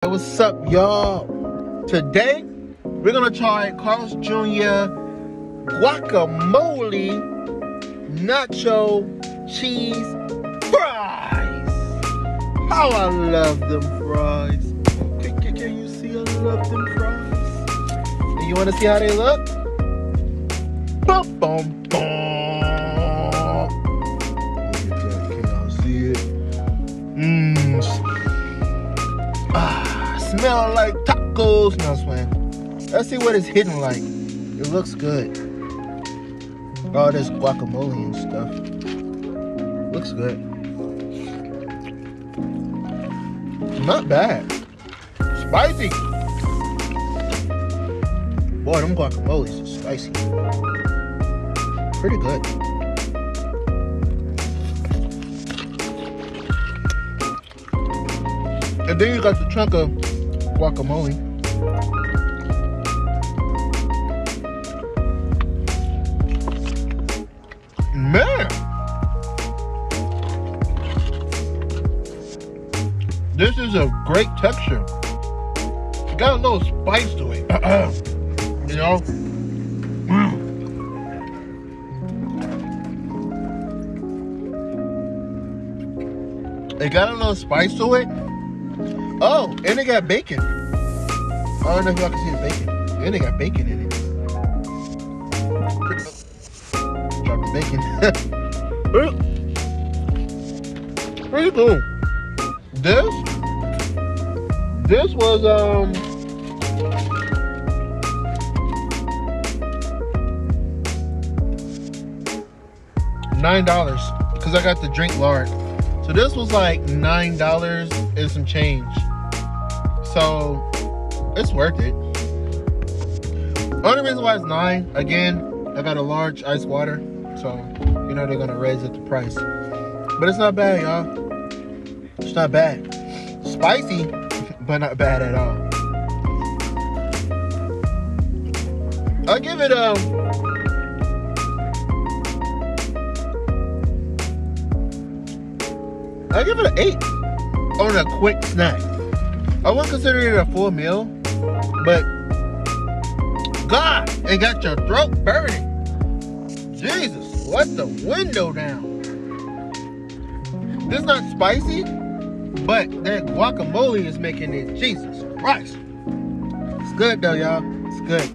What's up, y'all? Today we're gonna try Carl's Jr. Guacamole Nacho Cheese Fries. How I love them fries. Can you see I love them fries? And you wanna see how they look? Boom, boom, boom. Can y'all see it? Smell like tacos. No, man. Let's see what it's hitting like. It looks good. All this guacamole and stuff. Looks good. Not bad. Spicy. Boy, them guacamoles are spicy. Pretty good. And then you got the chunk of guacamole. Man, this is a great texture. It got a little spice to it. You know? It got a little spice to it. Oh, and it got bacon. I don't know if y'all can see the bacon. And it got bacon in it. Drop the bacon. Pretty cool. This was $9 because I got the drink lard. So this was like $9 and some change. So it's worth it. Only reason why it's $9, again, I got a large ice water, so you know they're gonna raise it the price. But it's not bad, y'all. It's not bad. Spicy, but not bad at all. I'll give it an 8 on a quick snack. I wouldn't consider it a full meal, but God, it got your throat burning. Jesus, let the window down. This is not spicy, but that guacamole is making it Jesus Christ. It's good though, y'all. It's good.